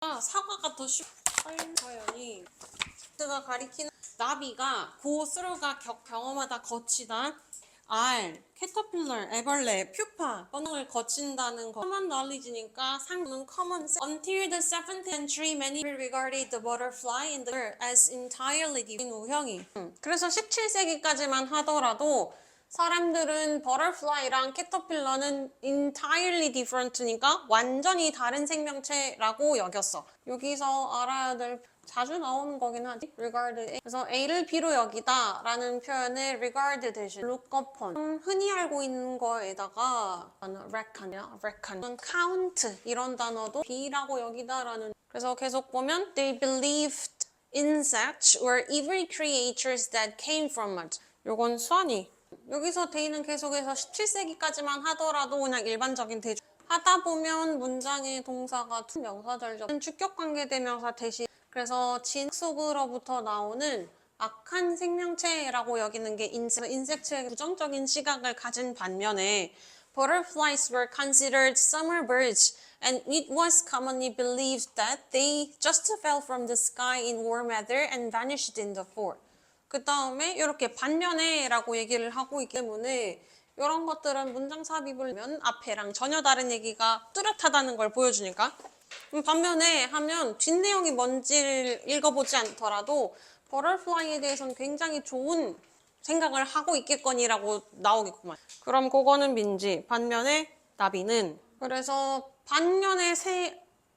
사과가 더 쉽. 자연이 가 가리키는 나비가 고스로가 경험하다 거치다 알, 캐터필러, 애벌레, 퓨파, 언어를 거친다는 거. common knowledge니까 상은 common sense. Until the 7th century, many people regarded the butterfly in the air as entirely different 우형이. 그래서 17세기까지만 하더라도 사람들은 버터플라이랑 캐터필러는 entirely different니까 완전히 다른 생명체라고 여겼어. 여기서 알아야 될 자주 나오는 거긴 하지. regard. 그래서 A를 B로 여기다 라는 표현을 regard 대신 look upon. 흔히 알고 있는 거에다가 reckon, count 이런 단어도 B라고 여기다 라는. 그래서 계속 보면 they believed insects were evil creatures that came from mud. 요건 수완이. 여기서 데이는 계속해서 17세기까지만 하더라도 그냥 일반적인 대조. 하다 보면 문장의 동사가 명사절적 주격관계 대명사 대신. 그래서 진 속으로부터 나오는 악한 생명체라고 여기는 게 인섹트의 부정적인 시각을 가진 반면에 butterflies were considered summer birds and it was commonly believed that they just fell from the sky in warm weather and vanished in the fall. 그 다음에 이렇게 반면에 라고 얘기를 하고 있기 때문에 이런 것들은 문장 삽입을 하면 앞에랑 전혀 다른 얘기가 뚜렷하다는 걸 보여주니까. 반면에 하면 뒷내용이 뭔지를 읽어보지 않더라도 버터플라이에 대해서는 굉장히 좋은 생각을 하고 있겠거니라고 나오겠구만. 그럼 그거는 민지. 반면에 나비는. 그래서 반면에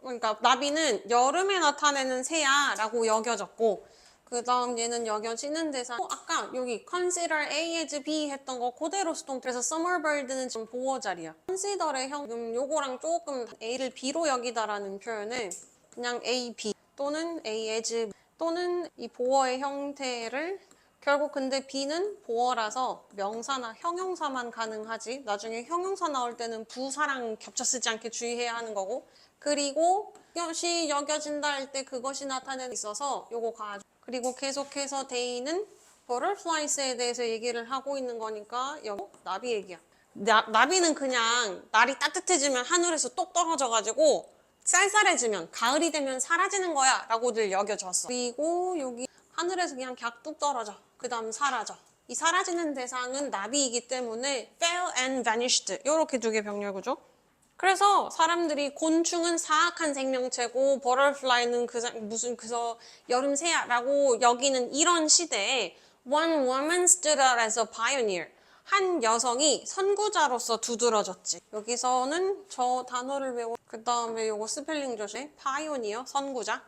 그러니까 나비는 여름에 나타내는 새야라고 여겨졌고, 그 다음 얘는 여겨지는 대상. 아까 여기 consider A as B 했던 거 그대로 수동. 그래서 summerbird는 지금 보어 자리야. consider의 형, 지금 요거랑 조금 A를 B로 여기다라는 표현을 그냥 A, B 또는 A as 또는 이 보어의 형태를 결국 근데 B는 보어라서 명사나 형용사만 가능하지. 나중에 형용사 나올 때는 부사랑 겹쳐 쓰지 않게 주의해야 하는 거고. 그리고 것이 여겨진다 할 때 그것이 나타내는 있어서 요거 가지고. 그리고 계속해서 데이는 butterflies에 대해서 얘기를 하고 있는 거니까 여기 나비 얘기야. 나비는 그냥 날이 따뜻해지면 하늘에서 똑 떨어져가지고 쌀쌀해지면 가을이 되면 사라지는 거야 라고들 여겨졌어. 그리고 여기 하늘에서 그냥 뚝 떨어져. 그 다음 사라져. 이 사라지는 대상은 나비이기 때문에 fell and vanished 이렇게 두 개 병렬 구조. 그래서 사람들이 곤충은 사악한 생명체고 버터플라이는 무슨 그저 여름새야라고 여기는 이런 시대에 one woman stood out as a pioneer. 한 여성이 선구자로서 두드러졌지. 여기서는 저 단어를 외워. 그 다음에 요거 스펠링 조심. pioneer, 선구자.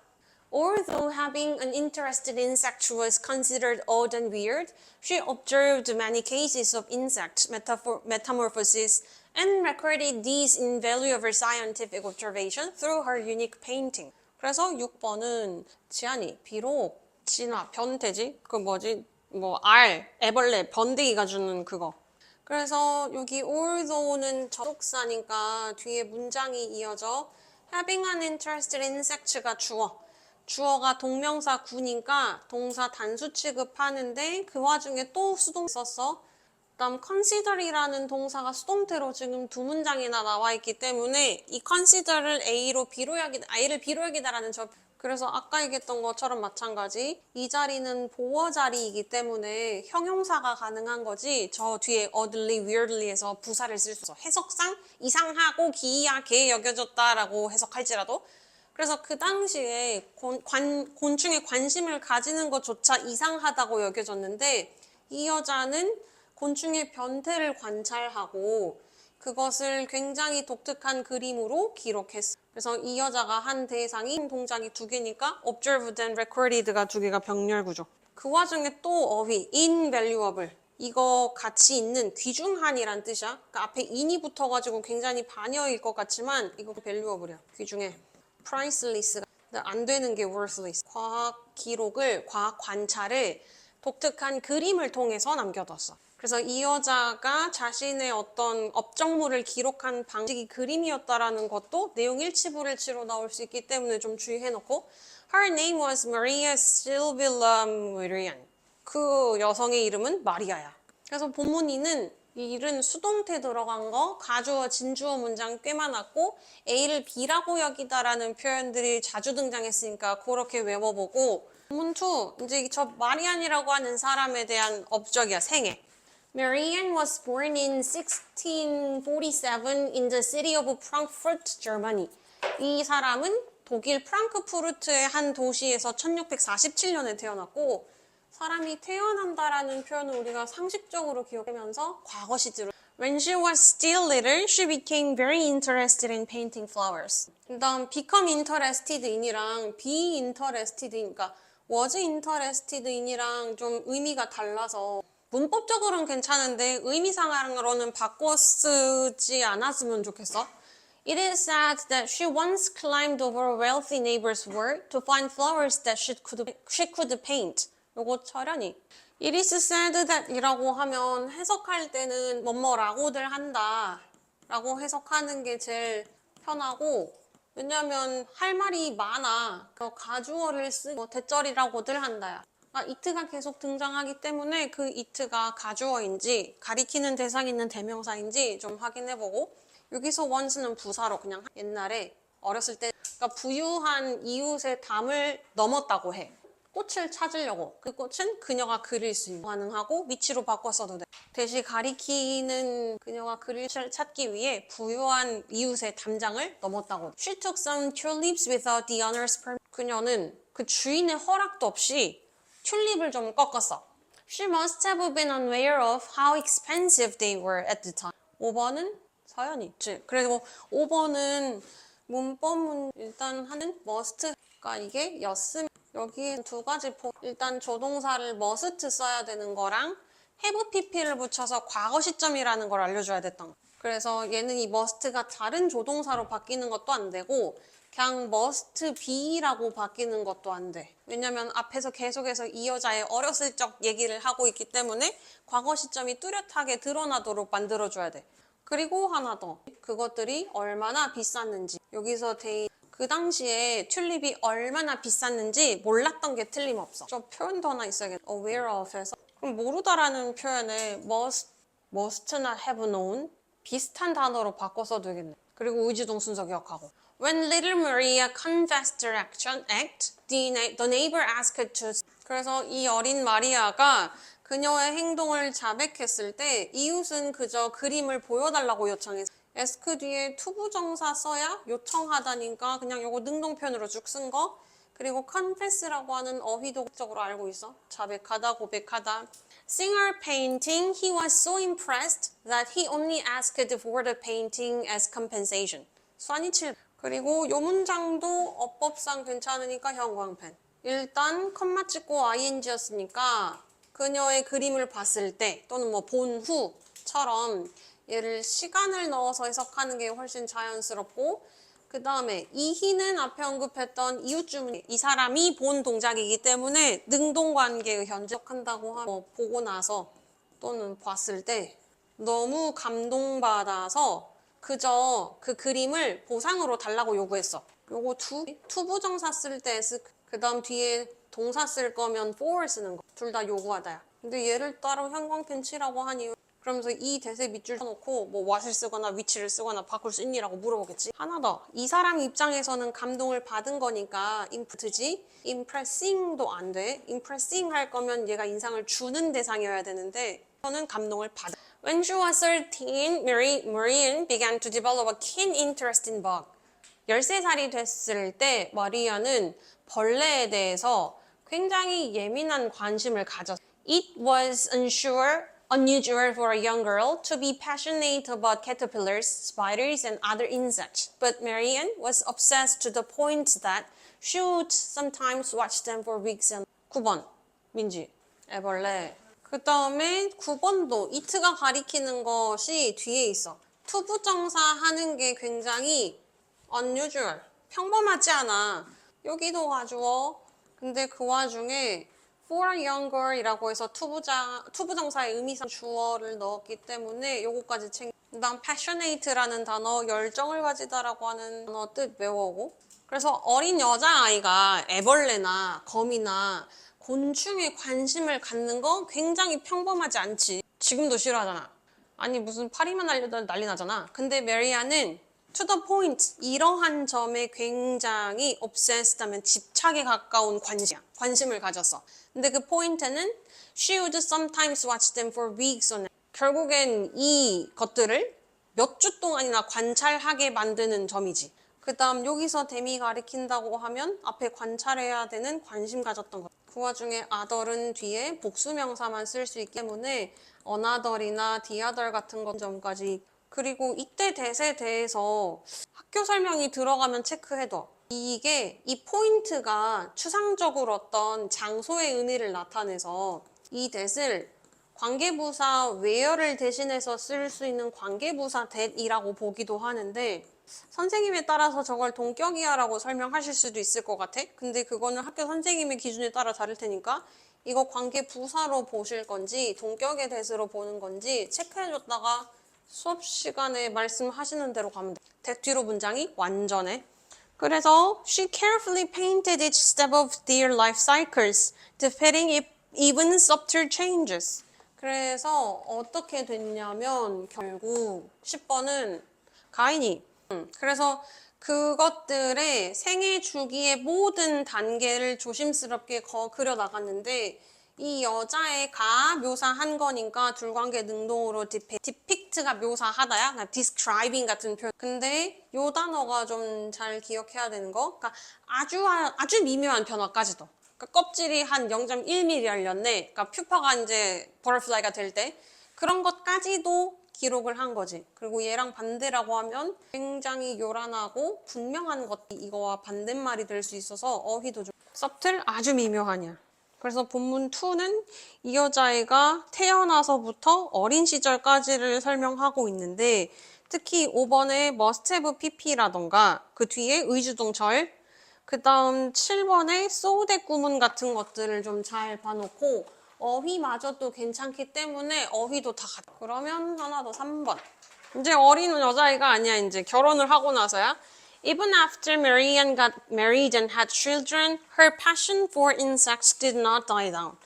Although having an interest in insects was considered odd and weird, she observed many cases of insect metamorphosis and recorded these invaluable scientific observations through her unique painting. 그래서 6번은 지안이 비록 진화, 변태지? 그 뭐지? 애벌레, 번데기가 주는 그거. 그래서 여기 although는 접속사니까 뒤에 문장이 이어져 having an interest in insects가 주어. 주어가 동명사 구니까 동사 단수 취급하는데 그 와중에 또 수동 썼어. 그다음 consider이라는 동사가 수동태로 지금 두 문장이나 나와 있기 때문에 이 consider를 A를 B로 여기다라는 그래서 아까 얘기했던 것처럼 마찬가지 이 자리는 보어 자리이기 때문에 형용사가 가능한 거지 저 뒤에 oddly, weirdly에서 부사를 쓸 수 있어. 해석상 이상하고 기이하게 여겨졌다라고 해석할지라도. 그래서 그 당시에 곤충에 관심을 가지는 것조차 이상하다고 여겨졌는데 이 여자는 곤충의 변태를 관찰하고 그것을 굉장히 독특한 그림으로 기록했어. 그래서 이 여자가 한 대상이 동작이 두 개니까 observed and recorded가 두 개가 병렬 구조. 그 와중에 또 어휘 invaluable 이거 가치 있는 귀중한이란 뜻이야. 그러니까 앞에 in이 붙어가지고 굉장히 반여일 것 같지만 이거 valuable이야. 귀중해. priceless가 안 되는 게 worthless. 과학 기록을, 과학 관찰을 독특한 그림을 통해서 남겨뒀어. 그래서 이 여자가 자신의 어떤 업적물을 기록한 방식이 그림이었다라는 것도 내용 일치불일치로 나올 수 있기 때문에 좀 주의해놓고 Her name was Maria Silvia Merian. 그 여성의 이름은 마리아야. 그래서 본문이는 일은 수동태 들어간 거, 가주어, 진주어 문장 꽤 많았고 A를 B라고 여기다라는 표현들이 자주 등장했으니까 그렇게 외워보고 본문 2, 이제 저 마리안이라고 하는 사람에 대한 업적이야, 생애. Marianne was born in 1647 in the city of Frankfurt, Germany. 이 사람은 독일 프랑크푸르트의 한 도시에서 1647년에 태어났고 사람이 태어난다라는 표현을 우리가 상식적으로 기억하면서 과거 시제로 When she was still little, she became very interested in painting flowers. 그다음 become interested in이랑 be interested in, 그러니까 was interested in이랑 좀 의미가 달라서 문법적으로는 괜찮은데 의미상으로는 바꿔 쓰지 않았으면 좋겠어. It is said that she once climbed over a wealthy neighbor's work to find flowers that she could paint. 요거 철연이. It is said that 이라고 하면 해석할 때는 뭐뭐라고들 한다 라고 해석하는 게 제일 편하고 왜냐면 할 말이 많아. 가주어를 쓰고 대절이라고들 한다야. it가 계속 등장하기 때문에 그 it가 가주어인지 가리키는 대상 있는 대명사인지 좀 확인해보고 여기서 once는 부사로 그냥 옛날에 어렸을 때 그러니까 부유한 이웃의 담을 넘었다고 해. 꽃을 찾으려고. 그 꽃은 그녀가 그릴 수 있는 가능하고 위치로 바꿔 써도 돼. 대신 가리키는 그녀가 그릴 찾기 위해 부유한 이웃의 담장을 넘었다고. She took some tulips without the owner's permission. 그녀는 그 주인의 허락도 없이 튤립을 좀 꺾었어. She must have been unaware of how expensive they were at the time. 5번은 서연이. 그리고 5번은 문법 일단 하는 must가 이게 였음. 여기에 두 가지 일단 조동사를 must 써야 되는 거랑 have pp를 붙여서 과거 시점이라는 걸 알려줘야 됐던 거. 그래서 얘는 이 must가 다른 조동사로 바뀌는 것도 안 되고 그냥 must be라고 바뀌는 것도 안 돼. 왜냐면 앞에서 계속해서 이 여자의 어렸을 적 얘기를 하고 있기 때문에 과거 시점이 뚜렷하게 드러나도록 만들어줘야 돼. 그리고 하나 더. 그것들이 얼마나 비쌌는지. 여기서 그 당시에 튤립이 얼마나 비쌌는지 몰랐던 게 틀림없어. 저 표현도 하나 있어야겠다. aware of에서. 그럼 모르다라는 표현에 must not have known 비슷한 단어로 바꿔서 되겠네. 그리고 의지동 순서 기억하고. When little Maria confessed her act, the neighbor asked her to. 그래서 이 어린 마리아가 그녀의 행동을 자백했을 때 이웃은 그저 그림을 보여달라고 요청했어. ask 뒤에 투부정사 써야 요청하다니까 그냥 요거 능동편으로 쭉 쓴 거. 그리고 confess라고 하는 어휘도 적으로 알고 있어. 자백하다, 고백하다. Seeing her painting, he was so impressed that he only asked for the painting as compensation. 수완이칠. 그리고 요 문장도 어법상 괜찮으니까 형광펜. 일단 컴마 찍고 ing였으니까 그녀의 그림을 봤을 때 또는 뭐 본 후처럼 얘를 시간을 넣어서 해석하는 게 훨씬 자연스럽고 그 다음에 이 he는 앞에 언급했던 이웃 주문 이 사람이 본 동작이기 때문에 능동관계의 현재한다고 하고 보고 나서 또는 봤을 때 너무 감동받아서 그저 그 그림을 보상으로 달라고 요구했어. 요거 투부정사 쓸 때 그 다음 뒤에 동사 쓸 거면 for 쓰는 거. 둘 다 요구하다야. 근데 얘를 따로 형광펜 치라고 하니 그러면서 이 대세 밑줄 쳐놓고 뭐 what을 쓰거나 위치를 쓰거나 바꿀 수 있니라고 물어보겠지. 하나 더. 이 사람 입장에서는 감동을 받은 거니까 impress지. impressing도 안 돼. impressing 할 거면 얘가 인상을 주는 대상이어야 되는데 저는 감동을 받아. When she was 13, Marianne began to develop a keen interest in bugs. 13살이 됐을 때 마리아는 벌레에 대해서 굉장히 예민한 관심을 가졌어요. It was unusual for a young girl to be passionate about caterpillars, spiders, and other insects. But Marianne was obsessed to the point that she would sometimes watch them for weeks. 9번, 민지, 애벌레. 그 다음에 9번도 it가 가리키는 것이 뒤에 있어. 투부정사 하는 게 굉장히 unusual, 평범하지 않아. 여기도 가주어. 근데 그 와중에 for a young girl이라고 해서 투부정사의 의미상 주어를 넣었기 때문에 요거까지 그 다음 passionate라는 단어, 열정을 가지다라고 하는 단어 뜻 외워오고. 그래서 어린 여자아이가 애벌레나 거미나 곤충에 관심을 갖는 건 굉장히 평범하지 않지. 지금도 싫어하잖아. 아니 무슨 파리만 알려도 난리 나잖아. 근데 메리안은 to the point 이러한 점에 굉장히 obsessed 하면 집착에 가까운 관심을 가졌어. 근데 그 포인트는 she would sometimes watch them for weeks on end. 결국엔 이 것들을 몇 주 동안이나 관찰하게 만드는 점이지. 그 다음 여기서 데미 가리킨다고 하면 앞에 관찰해야 되는 관심 가졌던 것. 그 와중에 other은 뒤에 복수명사만 쓸 수 있기 때문에 another이나 the other 같은 것 점까지. 그리고 이때 대세에 대해서 학교 설명이 들어가면 체크해둬. 이게 이 포인트가 추상적으로 어떤 장소의 의미를 나타내서 이 that을 관계부사 where를 대신해서 쓸 수 있는 관계부사 that이라고 보기도 하는데 선생님에 따라서 저걸 동격이야라고 설명하실 수도 있을 것 같아. 근데 그거는 학교 선생님의 기준에 따라 다를 테니까 이거 관계부사로 보실 건지 동격의 that으로 보는 건지 체크해줬다가 수업 시간에 말씀하시는 대로 가면 돼. that 뒤로 문장이 완전해. 그래서 she carefully painted each step of their life cycles, depicting even subtle changes. 그래서 어떻게 됐냐면 결국 10번은 가인이 그래서 그것들의 생애 주기의 모든 단계를 조심스럽게 그려나갔는데 이 여자의 가 묘사한 거니까 둘관계 능동으로 depict가 묘사하다야, 그러니까 describing 같은 표현. 근데 요 단어가 좀 잘 기억해야 되는 거, 그러니까 아주 미묘한 변화까지도. 그러니까 껍질이 한 0.1mm 열렸네. 그러니까 퓨파가 이제 버터플라이가 될 때 그런 것까지도 기록을 한 거지. 그리고 얘랑 반대라고 하면 굉장히 요란하고 분명한 것 이거와 반대말이 될 수 있어서 어휘도 좀 subtle 아주 미묘하냐. 그래서 본문 2는 이 여자애가 태어나서부터 어린 시절까지를 설명하고 있는데 특히 5번에 must have pp라던가 그 뒤에 의주동절 그 다음 7번에 so that 구문 같은 것들을 좀 잘 봐놓고 어휘마저도 괜찮기 때문에 어휘도 다 같아. 그러면 하나 더 3번. 이제 어린 여자아이가 아니야. 이제 결혼을 하고 나서야. Even after Marianne got married and had children, her passion for insects did not die down.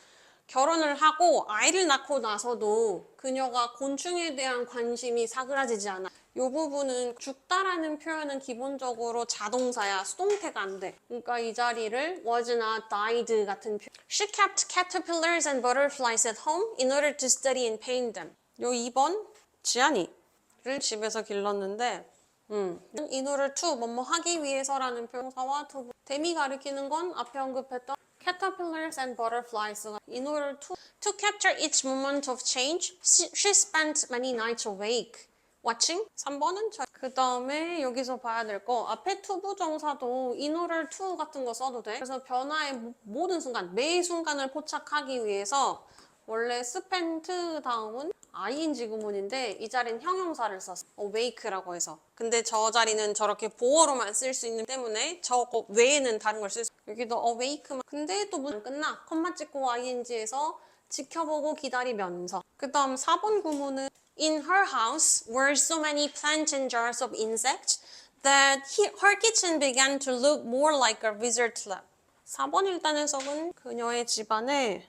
결혼을 하고 아이를 낳고 나서도 그녀가 곤충에 대한 관심이 사그라지지 않아. 이 부분은 죽다라는 표현은 기본적으로 자동사야. 수동태가 안 돼. 그러니까 이 자리를 was not died 같은 표현. She kept caterpillars and butterflies at home in order to study and paint them. 요 2번 지안이를 집에서 길렀는데 in order to 뭐뭐 하기 위해서라는 표현사와 to 데미 가리키는 건 앞에 언급했던 caterpillars and butterflies. In order to capture each moment of change, she spent many nights awake. watching. 3번은 그 다음에 여기서 봐야 될 거 앞에 투부정사도 in order to 같은 거 써도 돼. 그래서 변화의 모든 순간, 매 순간을 포착하기 위해서 원래 spent 다음은 ing 구문인데 이 자리는 형용사를 썼어. awake라고 해서. 근데 저 자리는 저렇게 보어로만 쓸 수 있는 때문에 저거 외에는 다른 걸 쓸 수. 여기도 awake만. 근데 또 문 끝나. 콤마 찍고 ing에서 지켜보고 기다리면서. 그 다음 4번 구문은 In her house were so many plants and jars of insects that her kitchen began to look more like a research lab. 4번 일단 해석은 그녀의 집안에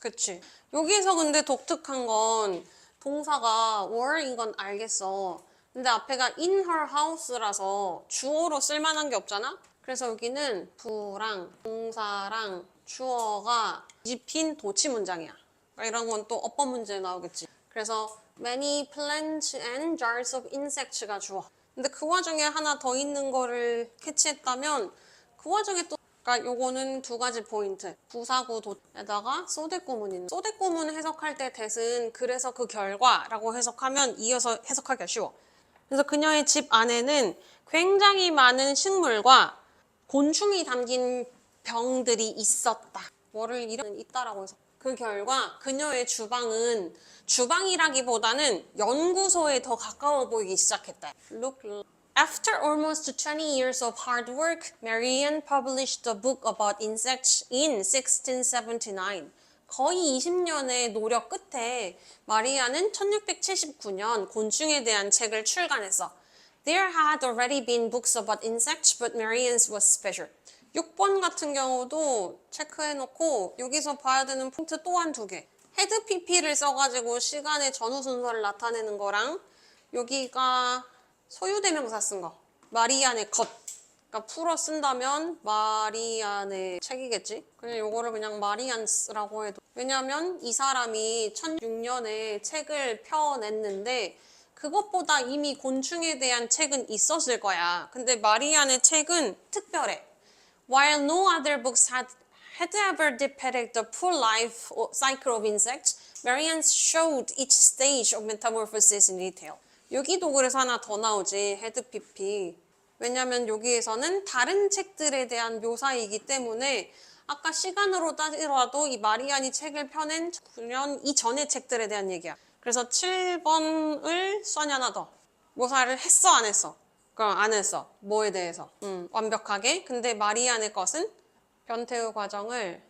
그치. 여기서 근데 독특한 건 동사가 were인 건 알겠어. 근데 앞에가 in her house라서 주어로 쓸만한 게 없잖아? 그래서 여기는 부랑 동사랑 주어가 뒤집힌 도치 문장이야. 그러니까 이런 건 또 어법 문제에 나오겠지. 그래서 many plants and jars of insects가 주어. 근데 그 와중에 하나 더 있는 거를 캐치했다면 그 와중에 또 그러니까 요거는 두 가지 포인트. 부사구 도에다가 소댓구문인. 소댓구문 해석할 때 that은 그래서 그 결과라고 해석하면 이어서 해석하기가 쉬워. 그래서 그녀의 집 안에는 굉장히 많은 식물과 곤충이 담긴 병들이 있었다. 뭐를 있다라고 해서. 그 결과 그녀의 주방은 주방이라기보다는 연구소에 더 가까워 보이기 시작했다. After almost 20 years of hard work, Marianne published a book about insects in 1679. 거의 20년의 노력 끝에 마리아는 1679년 곤충에 대한 책을 출간했어. There had already been books about insects, but Marianne's was special. 6번 같은 경우도 체크해놓고 여기서 봐야 되는 포인트 또한 2개. 헤드 PP를 써가지고 시간의 전후 순서를 나타내는 거랑 여기가 소유대명사 쓴 거. 마리안의 것. 그러니까 풀어 쓴다면 마리안의 책이겠지? 그냥 요거를 그냥 마리안스라고 해도. 왜냐면 이 사람이 1006년에 책을 펴냈는데 그것보다 이미 곤충에 대한 책은 있었을 거야. 근데 마리안의 책은 특별해. While no other books had ever depicted the full life cycle of insects, Marianne's showed each stage of metamorphosis in detail. 여기도 그래서 하나 더 나오지, 헤드피피. 왜냐면 여기에서는 다른 책들에 대한 묘사이기 때문에 아까 시간으로 따지더라도 이 마리안이 책을 펴낸 9년 이전의 책들에 대한 얘기야. 그래서 7번을 써냐 하나 더. 묘사를 했어, 안 했어? 그럼 안 했어. 뭐에 대해서? 완벽하게. 근데 마리안의 것은 변태의 과정을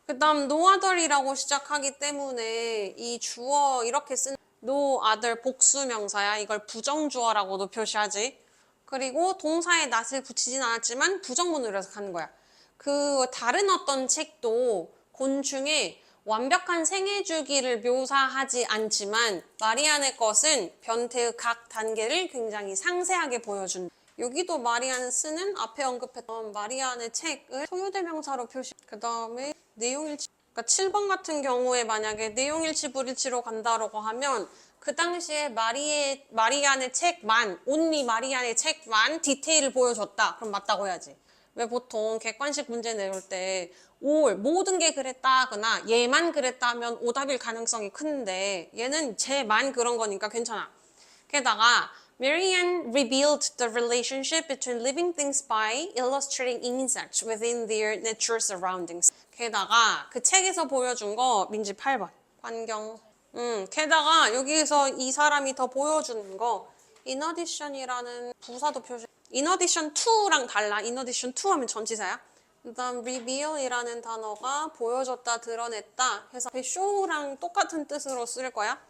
그 다음 no other이라고 시작하기 때문에 이 주어 이렇게 쓴 no other 복수명사야. 이걸 부정주어라고도 표시하지. 그리고 동사에 낫을 붙이진 않았지만 부정문으로 해서 가는 거야. 그 다른 어떤 책도 곤충의 완벽한 생애 주기를 묘사하지 않지만 마리안의 것은 변태의 각 단계를 굉장히 상세하게 보여준다. 여기도 마리안스는 앞에 언급했던 마리안의 책을 소유대명사로 표시. 그 다음에 내용일치. 그러니까 7번 같은 경우에 만약에 내용일치 불일치로 간다라고 하면 그 당시에 마리안의 책만, 온리 마리안의 책만 디테일을 보여줬다. 그럼 맞다고 해야지. 왜 보통 객관식 문제 내올 때 모든 게 그랬다거나 얘만 그랬다면 오답일 가능성이 큰데 얘는 쟤만 그런 거니까 괜찮아. 게다가 Marianne revealed the relationship between living things by illustrating insects within their natural surroundings. 게다가 그 책에서 보여준 거 민지 8번 환경. 게다가 여기에서 이 사람이 더 보여주는 거 in addition이라는 부사도 표시. in addition to랑 달라. in addition to 하면 전치사야. 그다음 reveal이라는 단어가 보여줬다, 드러냈다 해서 show랑 똑같은 뜻으로 쓸 거야.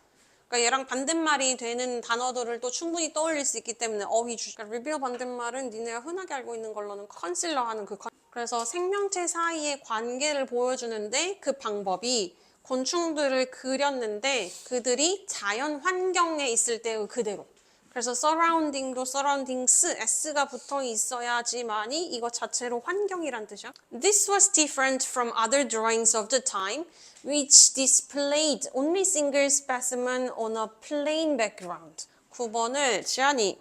그러니까 얘랑 반대말이 되는 단어들을 또 충분히 떠올릴 수 있기 때문에 어휘 주. 그러니까 reveal 반대말은 니네가 흔하게 알고 있는 걸로는 컨실러 하는 그 그래서 생명체 사이의 관계를 보여주는데 그 방법이 곤충들을 그렸는데 그들이 자연 환경에 있을 때의 그대로. 그래서 surrounding도 surroundings, s가 붙어 있어야지만이 이거 자체로 환경이란 뜻이야. This was different from other drawings of the time, which displayed only single specimen on a plain background. 9번을 지안이.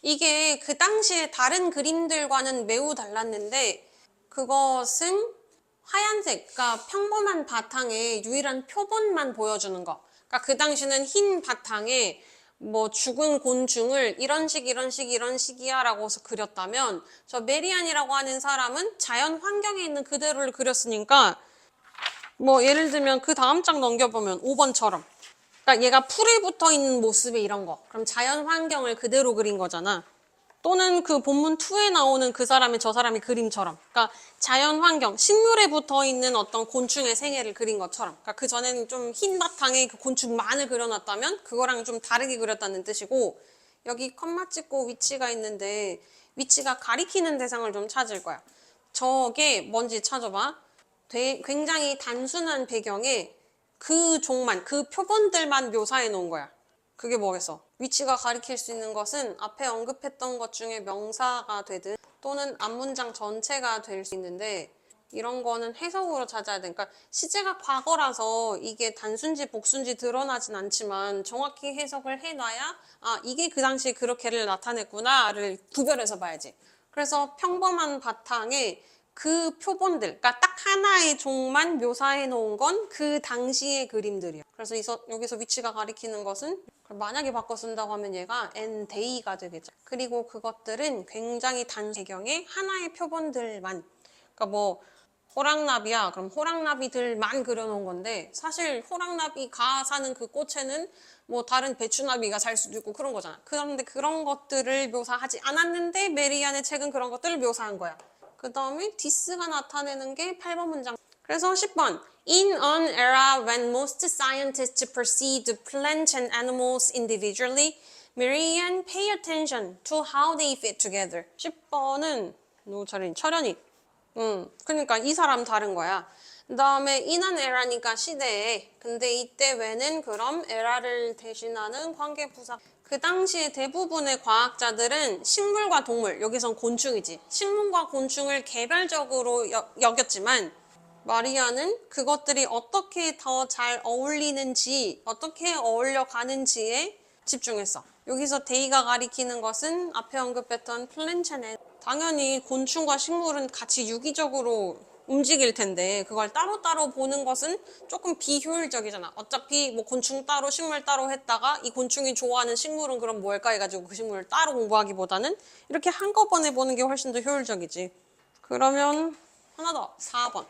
이게 그 당시에 다른 그림들과는 매우 달랐는데 그것은 하얀색, 그러니까 평범한 바탕에 유일한 표본만 보여주는 거. 그러니까 그 당시는 흰 바탕에 뭐 죽은 곤충을 이런 식이야 라고 해서 그렸다면 저 메리안이라고 하는 사람은 자연 환경에 있는 그대로를 그렸으니까 뭐 예를 들면 그 다음 장 넘겨보면 5번처럼 그러니까 얘가 풀에 붙어 있는 모습에 이런 거 그럼 자연 환경을 그대로 그린 거잖아. 또는 그 본문 2에 나오는 그 사람이 저 사람이 그림처럼 그러니까 자연 환경, 식물에 붙어 있는 어떤 곤충의 생애를 그린 것처럼 그러니까 그 전에는 좀 흰 바탕에 그 곤충만을 그려놨다면 그거랑 좀 다르게 그렸다는 뜻이고 여기 컴마 찍고 위치가 있는데 위치가 가리키는 대상을 좀 찾을 거야. 저게 뭔지 찾아봐. 굉장히 단순한 배경에 그 종만, 그 표본들만 묘사해 놓은 거야. 그게 뭐겠어? 위치가 가리킬 수 있는 것은 앞에 언급했던 것 중에 명사가 되든 또는 앞문장 전체가 될 수 있는데 이런 거는 해석으로 찾아야 돼. 그러니까 시제가 과거라서 이게 단순지 복순지 드러나진 않지만 정확히 해석을 해놔야 아 이게 그 당시에 그렇게를 나타냈구나를 구별해서 봐야지. 그래서 평범한 바탕에 그 표본들, 그러니까 딱 하나의 종만 묘사해 놓은 건 그 당시의 그림들이야. 그래서 여기서 위치가 가리키는 것은 만약에 바꿔 쓴다고 하면 얘가 and day가 되겠죠. 그리고 그것들은 굉장히 단순 배경에 하나의 표본들만 그러니까 뭐 호랑나비야. 그럼 호랑나비들만 그려놓은 건데 사실 호랑나비가 사는 그 꽃에는 뭐 다른 배추나비가 살 수도 있고 그런 거잖아. 그런데 그런 것들을 묘사하지 않았는데 메리안의 책은 그런 것들을 묘사한 거야. 그 다음에 this가 나타내는 게 8번 문장. 그래서 10번. In an era when most scientists perceived plants and animals individually, Marianne pay attention to how they fit together. 10번은 누구 차례니? 철현이. 그러니까 이 사람 다른 거야. 그 다음에 인한 에라니까 시대에. 근데 이때 왜는 그럼 에라를 대신하는 관계부사. 그 당시에 대부분의 과학자들은 식물과 동물, 여기선 곤충이지. 식물과 곤충을 개별적으로 여겼지만 마리아는 그것들이 어떻게 더 잘 어울리는지, 어떻게 어울려 가는지에 집중했어. 여기서 데이가 가리키는 것은 앞에 언급했던 플랜체네. 당연히 곤충과 식물은 같이 유기적으로 움직일 텐데 그걸 따로따로 보는 것은 조금 비효율적이잖아. 어차피 뭐 곤충 따로 식물 따로 했다가 이 곤충이 좋아하는 식물은 그럼 뭘까 해가지고 그 식물을 따로 공부하기보다는 이렇게 한꺼번에 보는 게 훨씬 더 효율적이지. 그러면 하나 더 4번.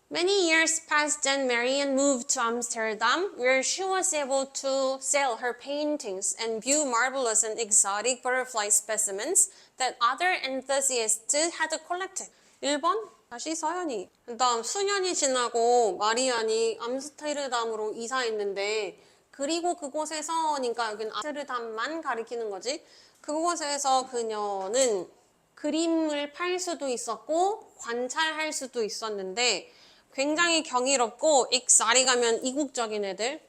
Many years passed and Marian moved to Amsterdam, where she was able to sell her paintings and view marvelous and exotic butterfly specimens that other enthusiasts had collected. 1번, 다시 서연이. 그다음 수년이 지나고 마리안이 암스테르담으로 이사했는데 그리고 그곳에서, 그러니까 여기는 암스테르담만 가리키는 거지. 그곳에서 그녀는 그림을 팔 수도 있었고 관찰할 수도 있었는데 굉장히 경이롭고 익사리 가면 이국적인 애들.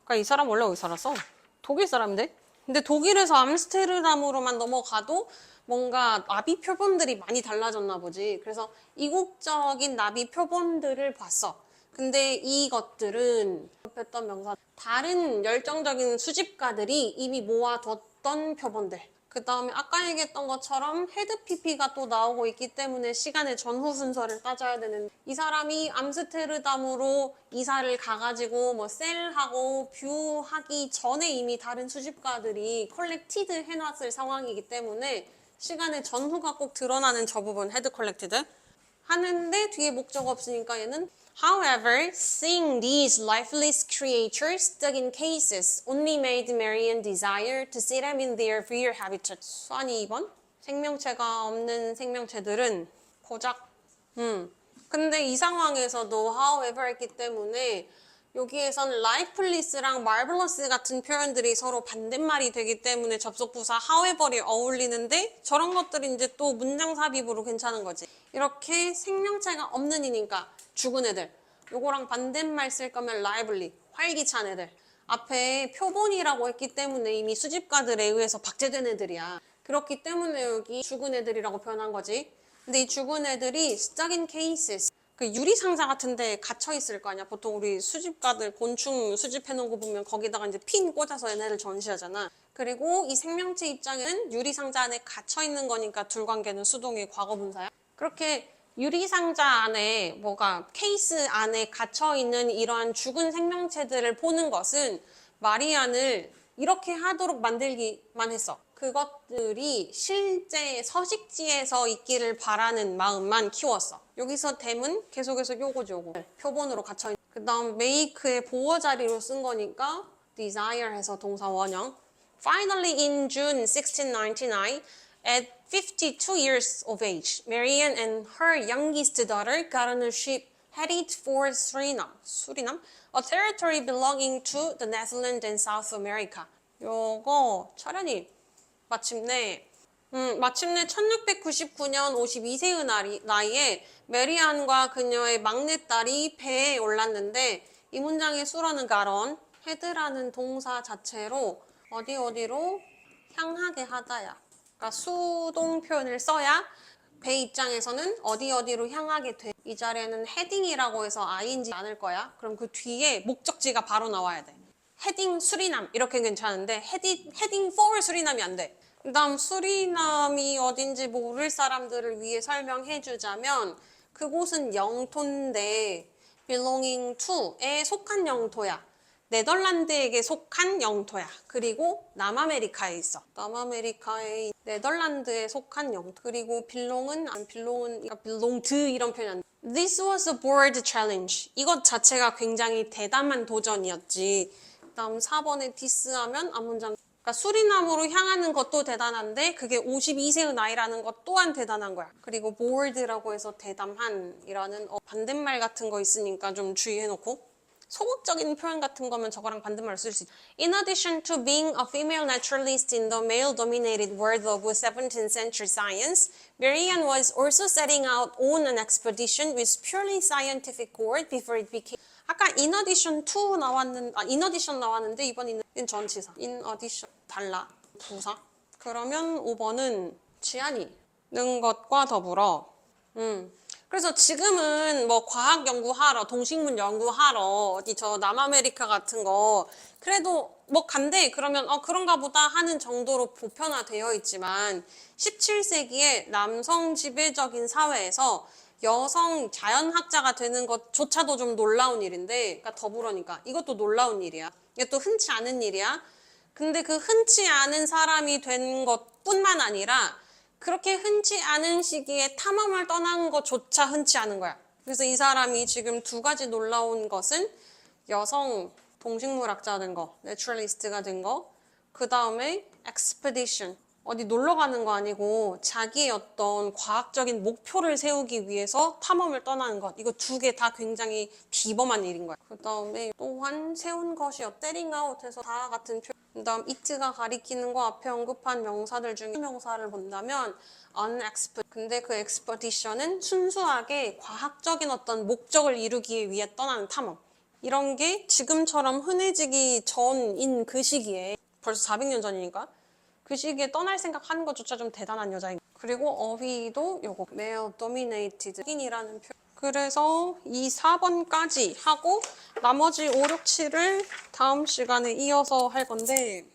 그러니까 이 사람 원래 어디 살았어? 독일 사람인데? 근데 독일에서 암스테르담으로만 넘어가도 뭔가 나비 표본들이 많이 달라졌나 보지. 그래서 이국적인 나비 표본들을 봤어. 근데 이것들은 했던 명사 다른 열정적인 수집가들이 이미 모아뒀던 표본들. 그 다음에 아까 얘기했던 것처럼 헤드 PP가 또 나오고 있기 때문에 시간의 전후 순서를 따져야 되는. 이 사람이 암스테르담으로 이사를 가가지고 뭐 셀하고 뷰하기 전에 이미 다른 수집가들이 컬렉티드 해놨을 상황이기 때문에 시간의 전후가 꼭 드러나는 저 부분 헤드 컬렉티드 하는데 뒤에 목적 없으니까 얘는 However, seeing these lifeless creatures stuck in cases only made Marian desire to see them in their real habitat. 수완이 2번. 생명체가 없는 생명체들은 고작 근데 이 상황에서도 however 했기 때문에 여기에선 lifeless랑 marvelous 같은 표현들이 서로 반대말이 되기 때문에 접속부사 however이 어울리는데 저런 것들이 이제 또 문장 삽입으로 괜찮은 거지. 이렇게 생명체가 없는 이니까 죽은 애들. 요거랑 반대말 쓸 거면 lively, 활기찬 애들. 앞에 표본이라고 했기 때문에 이미 수집가들에 의해서 박제된 애들이야. 그렇기 때문에 여기 죽은 애들이라고 표현한 거지. 근데 이 죽은 애들이 stuck in cases. 그 유리상자 같은 데 갇혀 있을 거 아니야. 보통 우리 수집가들 곤충 수집해 놓은 거 보면 거기다가 이제 핀 꽂아서 얘네를 전시하잖아. 그리고 이 생명체 입장에는 유리상자 안에 갇혀 있는 거니까 둘관계는 수동의 과거분사야. 그렇게 유리상자 안에 뭐가 케이스 안에 갇혀 있는 이러한 죽은 생명체들을 보는 것은 마리안을 이렇게 하도록 만들기만 했어. 그것들이 실제 서식지에서 있기를 바라는 마음만 키웠어. 여기서 댐은 계속해서 요거죠, 요거. 표본으로 갇혀있는. 그 다음 make의 보어 자리로 쓴 거니까 desire 해서 동사 원형. Finally, in June 1699, at 52 years of age, Marian and her youngest daughter got on a ship headed for Suriname, a territory belonging to the Netherlands and South America. 요거 철현이 마침내 1699년 52세의 나이에 메리안과 그녀의 막내딸이 배에 올랐는데 이 문장의 수로는 가론, 헤드라는 동사 자체로 어디로 향하게 하다야. 그러니까 수동 표현을 써야 배 입장에서는 어디로 향하게 돼. 이 자리에는 헤딩이라고 해서 ing 않을 거야. 그럼 그 뒤에 목적지가 바로 나와야 돼. 헤딩 수리남 이렇게 괜찮은데 헤딩 for 수리남이 안 돼. 그 다음 수리남이 어딘지 모를 사람들을 위해 설명해 주자면 그곳은 영토인데 belonging to에 속한 영토야. 네덜란드에게 속한 영토야. 그리고 남아메리카에 있어. 남아메리카의 네덜란드에 속한 영토. 그리고 belong은 belong to 이런 표현 안 돼. This was a bold challenge. 이것 자체가 굉장히 대담한 도전이었지. 그다음 4번에 디스하면 앞문장. 그러니까 수리남으로 향하는 것도 대단한데 그게 52세의 나이라는 것 또한 대단한 거야. 그리고 bold라고 해서 대담한이라는 반대말 같은 거 있으니까 좀 주의해놓고. 소극적인 표현 같은 거면 저거랑 반대말로 쓸 수 있죠. In addition to being a female naturalist in the male-dominated world of 17th century science, Marianne was also setting out on an expedition with purely scientific goal before it became 아까 in addition to in addition 나왔는데 이번 in 전치사. in addition 달라. 부사. 그러면 5번은 지안이 는 것과 더불어 그래서 지금은 뭐 과학 연구하러, 동식물 연구하러, 어디 저 남아메리카 같은 거, 그래도 뭐 간대, 그러면 그런가 보다 하는 정도로 보편화되어 있지만, 17세기에 남성 지배적인 사회에서 여성 자연학자가 되는 것조차도 좀 놀라운 일인데, 그러니까 더불어니까 이것도 놀라운 일이야. 이게 또 흔치 않은 일이야. 근데 그 흔치 않은 사람이 된 것뿐만 아니라, 그렇게 흔치 않은 시기에 탐험을 떠난 것조차 흔치 않은 거야. 그래서 이 사람이 지금 두 가지 놀라운 것은 여성 동식물학자 된 거, 내추럴리스트가 된 거, 그 다음에 expedition, 어디 놀러 가는 거 아니고 자기의 어떤 과학적인 목표를 세우기 위해서 탐험을 떠나는 것. 이거 두 개 다 굉장히 비범한 일인 거야. 그 다음에 또한 세운 것이요. 때링 아웃해서 다 같은 표현. 그 다음 it가 가리키는 거 앞에 언급한 명사들 중에 명사를 본다면 근데 그 expedition은 순수하게 과학적인 어떤 목적을 이루기 위해 떠나는 탐험. 이런 게 지금처럼 흔해지기 전인 그 시기에 벌써 400년 전이니까 그 시기에 떠날 생각하는 것조차 좀 대단한 여자인 거예요. 그리고 어휘도 요거 male dominated 이라는 표현. 그래서 이 4번까지 하고 나머지 5, 6, 7을 다음 시간에 이어서 할 건데